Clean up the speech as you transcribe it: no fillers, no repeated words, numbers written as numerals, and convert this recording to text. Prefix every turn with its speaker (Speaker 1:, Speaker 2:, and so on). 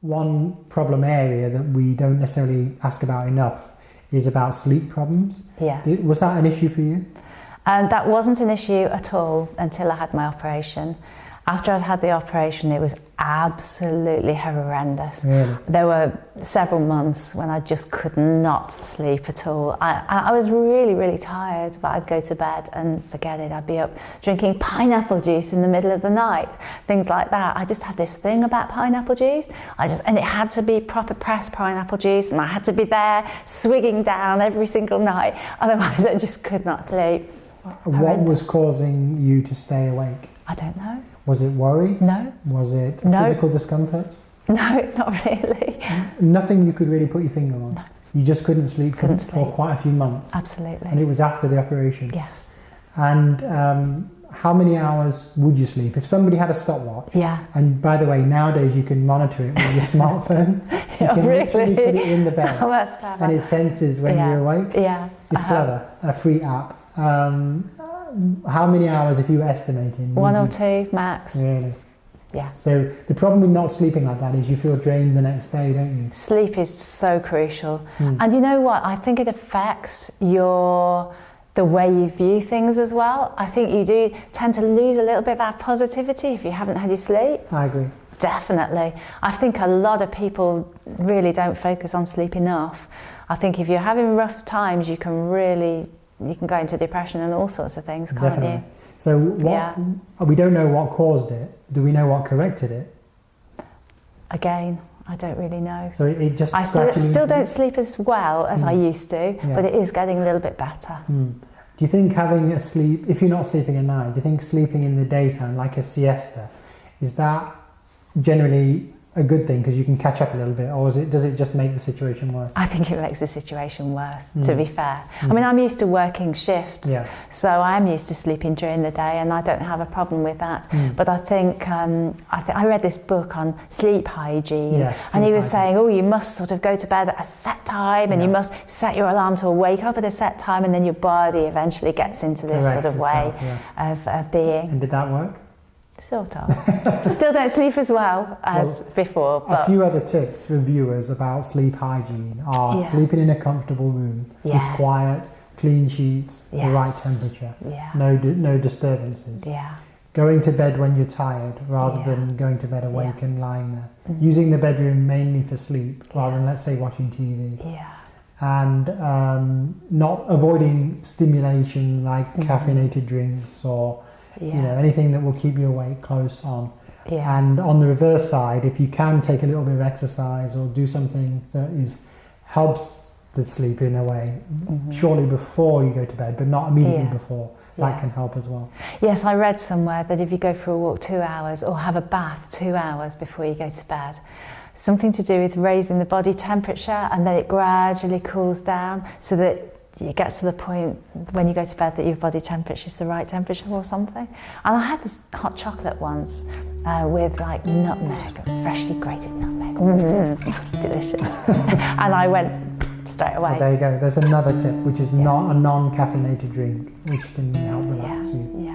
Speaker 1: one problem area that we don't necessarily ask about enough is about sleep problems.
Speaker 2: Yes.
Speaker 1: Was that an issue for you?
Speaker 2: That wasn't an issue at all until I had my operation. After I'd had the operation, it was absolutely horrendous.
Speaker 1: Really?
Speaker 2: There were several months when I just could not sleep at all. I was really, really tired, but I'd go to bed and forget it. I'd be up drinking pineapple juice in the middle of the night, things like that. I just had this thing about pineapple juice. And it had to be proper pressed pineapple juice, and I had to be there swigging down every single night. Otherwise, I just could not sleep.
Speaker 1: What was causing you to stay awake?
Speaker 2: I don't know.
Speaker 1: Was it worry?
Speaker 2: No.
Speaker 1: Was it
Speaker 2: No.
Speaker 1: physical discomfort?
Speaker 2: No, not really.
Speaker 1: Nothing you could really put your finger on?
Speaker 2: No.
Speaker 1: You just couldn't sleep for quite a few months?
Speaker 2: Absolutely.
Speaker 1: And it was after the operation?
Speaker 2: Yes.
Speaker 1: And how many hours would you sleep? If somebody had a stopwatch,
Speaker 2: Yeah.
Speaker 1: and by the way, nowadays you can monitor it with your smartphone. You can literally put it in the bed,
Speaker 2: Oh, that's clever.
Speaker 1: and it senses when you're awake.
Speaker 2: Yeah.
Speaker 1: It's clever, a free app. How many hours, if you were estimating?
Speaker 2: One or two max.
Speaker 1: Really?
Speaker 2: Yeah.
Speaker 1: So the problem with not sleeping like that is you feel drained the next day, don't you?
Speaker 2: Sleep is so crucial. And you know what? I think it affects the way you view things as well. I think you do tend to lose a little bit of that positivity if you haven't had your sleep.
Speaker 1: I agree.
Speaker 2: Definitely. I think a lot of people really don't focus on sleep enough. I think if you're having rough times, you can go into depression and all sorts of things, can't
Speaker 1: Definitely.
Speaker 2: you?
Speaker 1: So we don't know what caused it. Do we know what corrected it?
Speaker 2: Again, I don't really know.
Speaker 1: So it just
Speaker 2: I still don't sleep as well as I used to, but it is getting a little bit better.
Speaker 1: Do you think having a sleep, if you're not sleeping at night, do you think sleeping in the daytime, like a siesta, is that generally a good thing because you can catch up a little bit, or does it just make the situation worse?
Speaker 2: I think it makes the situation worse, to be fair. I mean, I'm used to working shifts, so I'm used to sleeping during the day, and I don't have a problem with that. But I think I read this book on sleep hygiene, and he was saying, you must sort of go to bed at a set time, and you must set your alarm to wake up at a set time, and then your body eventually gets into this sort of way of being.
Speaker 1: And did that work?
Speaker 2: Sort of. Still don't sleep as well as before. But
Speaker 1: a few other tips for viewers about sleep hygiene are sleeping in a comfortable room, with quiet, clean sheets, the right temperature, no disturbances. Going to bed when you're tired rather than going to bed awake and lying there. Using the bedroom mainly for sleep rather than, let's say, watching TV. And not avoiding stimulation like caffeinated drinks or anything that will keep you awake close on. And on the reverse side, if you can take a little bit of exercise or do something that helps the sleep in a way, shortly before you go to bed, but not immediately before, that can help as well.
Speaker 2: Yes, I read somewhere that if you go for a walk 2 hours or have a bath 2 hours before you go to bed, something to do with raising the body temperature, and then it gradually cools down so that it gets to the point when you go to bed that your body temperature is the right temperature or something. And I had this hot chocolate once with like nutmeg, freshly grated nutmeg. Delicious. And I went straight away.
Speaker 1: Well, there you go. There's another tip, which is not a non-caffeinated drink, which can help relax you.